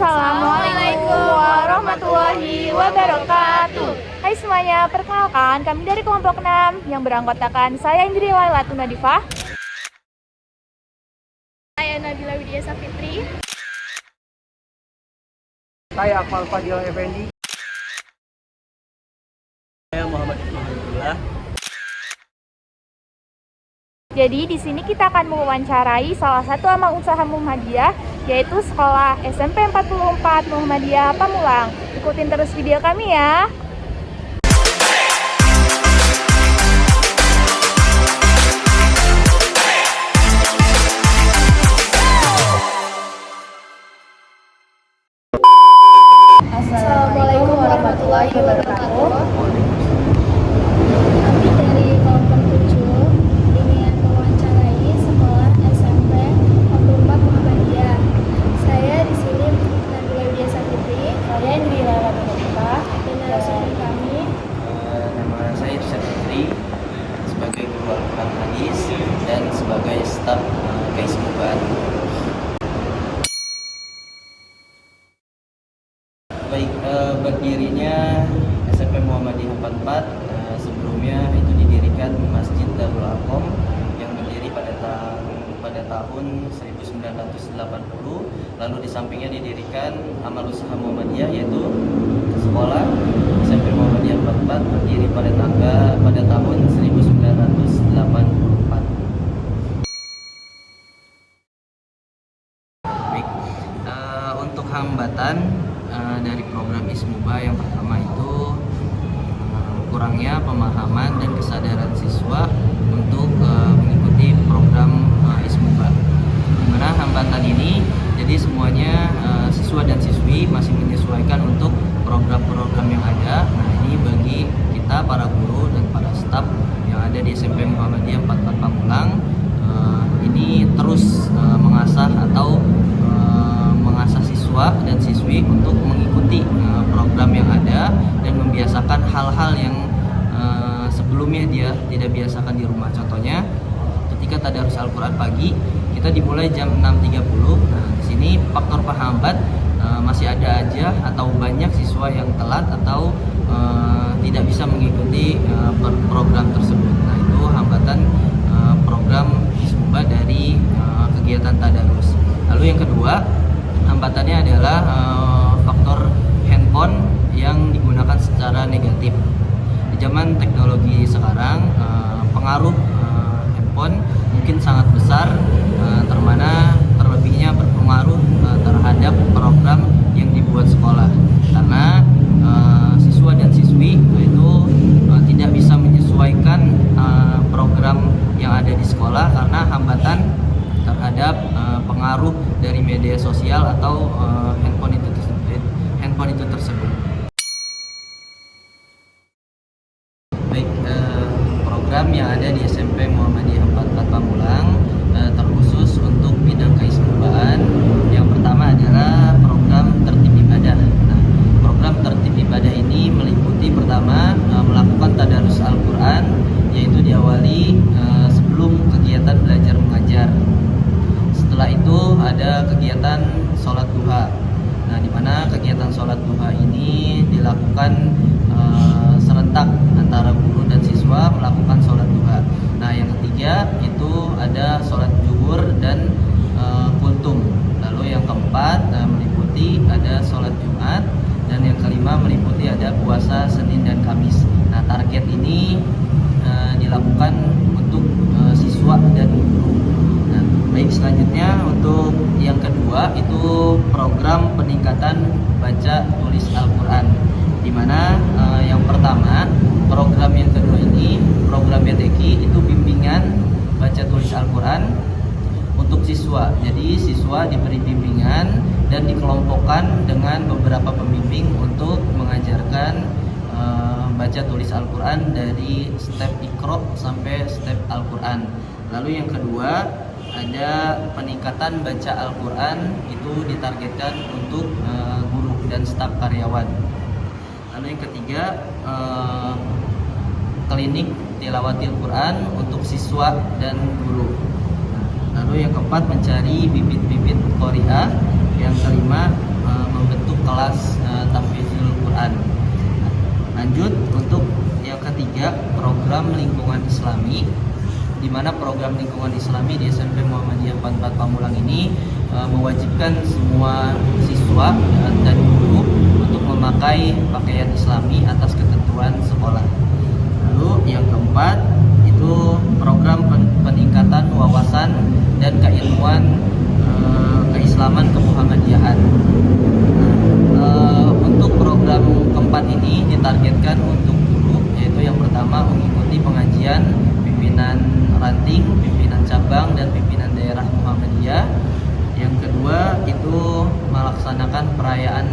Assalamualaikum warahmatullahi wabarakatuh. Hai semuanya, perkenalkan kami dari kelompok 6 yang beranggotakan saya Indri Lailatu Nadifah, Saya Nabila Widya Safitri. Saya Akmal Fadil Effendi. Saya Muhammad Ismailullah. Jadi di sini kita akan mewawancarai salah satu amal usaha Muhammadiyah, yaitu Sekolah SMP 44 Muhammadiyah Pamulang. Ikutin terus video kami ya. Assalamualaikum warahmatullahi wabarakatuh. Kami dari kelompok 7 ingin mewawancarai sekolah SMP 44 Muhammadiyah. Saya di sini Nabila Widya Safitri. Saya Indri Lailatu Nadifah. Dan narasumber kami. Nama saya Irsyad Fitri, sebagai guru Al-Quran Hadis dan sebagai staf Kaismuban. Baik, berdirinya SMP Muhammadiyah 44 sebelumnya itu didirikan Masjid Darul Arqam yang berdiri pada tahun 1980. Lalu di sampingnya didirikan amal usaha Muhammadiyah, yaitu sekolah SMP Muhammadiyah 44 berdiri pada tahun 1984. Baik, untuk hambatan dari program Ismuba yang pertama itu kurangnya pemahaman dan kesadaran siswa untuk mengikuti program Ismuba. Di mana hambatan ini jadi semuanya siswa dan siswi masih menyesuaikan untuk program-program yang ada. Nah, ini bagi kita para guru dan para staf yang ada di SMP Muhammadiyah 44 Pamulang ini terus mengasah atau mengasah siswa dan siswi untuk mengikuti program yang ada dan membiasakan hal-hal yang sebelumnya dia tidak biasakan di rumah. Contohnya ketika tadarus Al-Quran pagi kita dimulai jam 6.30. Nah, di sini faktor penghambat masih ada aja atau banyak siswa yang telat atau tidak bisa mengikuti program tersebut. Nah, itu hambatan program Ismuba dari kegiatan tadarus. Lalu yang kedua, hambatannya adalah faktor handphone yang digunakan secara negatif. Di zaman teknologi sekarang, pengaruh handphone mungkin sangat besar, terlebihnya berpengaruh terhadap program yang dibuat sekolah. Karena siswa dan siswi itu tidak bisa menyesuaikan program yang ada di sekolah karena hambatan terhadap pengaruh dari media sosial atau handphone itu tersebut. Baik, program yang ada di SMP Muhammadiyah 44 Pamulang terkhusus untuk bidang keismubaan. Yang pertama adalah program tertib ibadah. Nah, program tertib ibadah ini meliputi pertama melakukan tadarus Al-Quran, yaitu diawali sebelum kegiatan belajar mengajar. Setelah itu ada kegiatan sholat duha. Nah, di mana kegiatan sholat duha ini dilakukan serentak antara guru dan siswa melakukan sholat duha. Nah, yang ketiga itu ada sholat zuhur dan kultum. Lalu yang keempat meliputi ada sholat Jumat, dan yang kelima meliputi ada puasa Senin dan Kamis. Nah, target ini dilakukan untuk siswa dan guru. Nah, baik, selanjutnya untuk yang kedua itu program peningkatan baca tulis Al-Quran, di mana yang pertama program yang kedua ini program BTQ itu bimbingan baca tulis Al-Quran untuk siswa. Jadi siswa diberi bimbingan dan dikelompokkan dengan beberapa pembimbing untuk mengajarkan baca tulis Al-Quran dari step Iqra sampai step Al-Quran. Lalu yang kedua ada peningkatan baca Al-Quran, itu ditargetkan untuk guru dan staf karyawan. Lalu yang ketiga klinik tilawatil Quran untuk siswa dan guru. Lalu yang keempat mencari bibit-bibit qari'ah. Yang kelima di mana program lingkungan Islami di SMP Muhammadiyah 44 Pamulang ini mewajibkan semua siswa dan guru untuk memakai pakaian Islami atas ketentuan sekolah. Lalu yang keempat itu program peningkatan wawasan dan keilmuan keislaman kemuhammadiyahan. Untuk program keempat ini ditargetkan untuk guru, yaitu yang pertama mengikuti pengajian pimpinan ranting, pimpinan cabang, dan pimpinan daerah Muhammadiyah. Yang kedua itu melaksanakan perayaan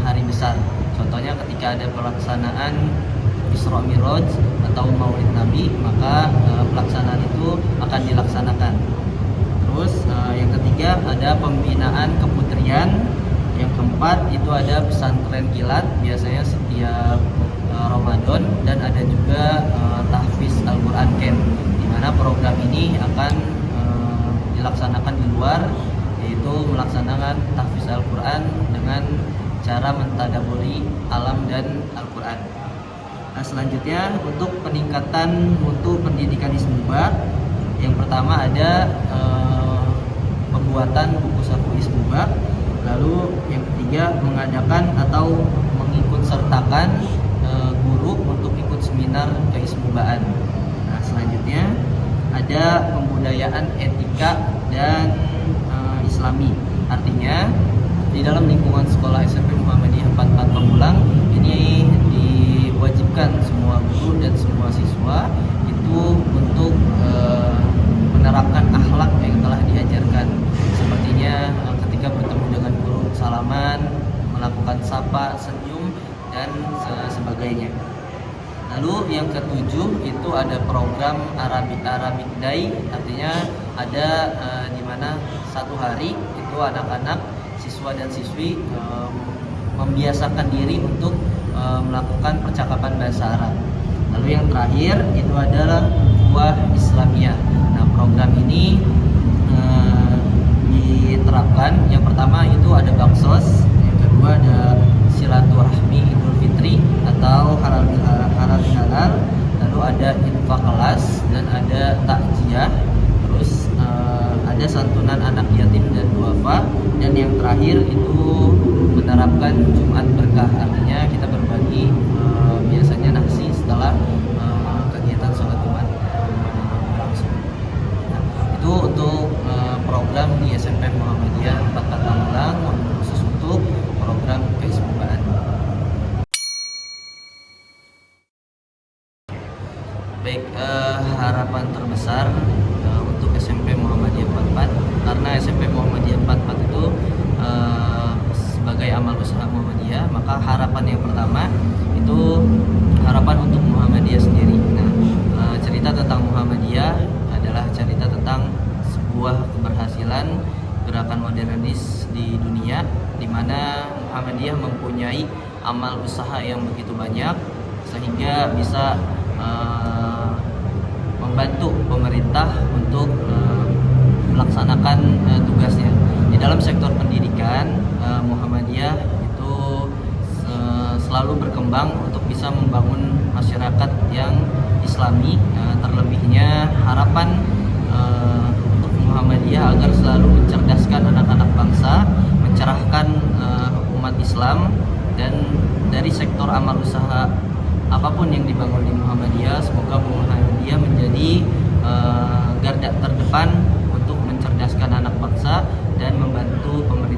hari besar. Contohnya ketika ada pelaksanaan Isra Miraj atau Maulid Nabi, maka pelaksanaan itu akan dilaksanakan. Terus yang ketiga ada pembinaan keputrian. Yang keempat itu ada pesantren kilat, biasanya setiap Ramadan, dan ada juga tahfiz Al-Quran Camp, di mana program ini akan dilaksanakan di luar, yaitu melaksanakan tahfiz Al-Quran dengan cara mentadaburi alam dan Al-Quran. Nah, selanjutnya untuk peningkatan mutu pendidikan Ismubak, yang pertama ada pembuatan buku saku Ismubak. Lalu yang ketiga mengadakan atau mengikut sertakan guru untuk ikut seminar keismubaan. Nah, selanjutnya ada pembudayaan etika dan Islami. Artinya di dalam lingkungan sekolah SMP Muhammadiyah 44 Pamulang ini diwajibkan semua guru dan semua siswa itu untuk menerapkan akhlak yang telah diajarkan. Sepertinya ketika bertemu dengan guru salaman, melakukan sapa, senyum, dan sebagainya. Lalu yang ketujuh itu ada program Arabic Day, artinya ada di mana satu hari itu anak-anak, siswa dan siswi membiasakan diri untuk melakukan percakapan bahasa Arab. Lalu yang terakhir itu adalah ukhuwah Islamiyah. Nah, program ini diterapkan. Yang pertama itu ada baksos, yang kedua ada silaturahmi Idul Fitri atau halal halal, lalu ada infak kelas dan ada takjiah, terus ada santunan anak yatim dan duafa, dan yang terakhir itu menerapkan Jumat berkah, artinya kita berbagi biasanya nasi setelah kegiatan sholat Jumat berlangsung. Nah, itu untuk program di SMP Muhammadiyah 44 Pamulang, khusus untuk program keismubaan. Baik, harapan terbesar untuk SMP Muhammadiyah 44, karena SMP Muhammadiyah 44 itu sebagai amal usaha Muhammadiyah, maka harapan yang pertama itu harapan untuk Muhammadiyah sendiri. Nah, cerita tentang Muhammadiyah adalah cerita tentang sebuah keberhasilan gerakan modernis di dunia, di mana Muhammadiyah mempunyai amal usaha yang begitu banyak sehingga bisa membantu pemerintah untuk melaksanakan tugasnya. Di dalam sektor pendidikan, Muhammadiyah itu selalu berkembang untuk bisa membangun masyarakat yang Islami. Terlebihnya harapan untuk Muhammadiyah agar selalu mencerdaskan anak-anak bangsa, mencerahkan umat Islam, dan dari sektor amal usaha apapun yang dibangun di Muhammadiyah, semoga Muhammadiyah menjadi garda terdepan untuk mencerdaskan anak bangsa dan membantu pemerintah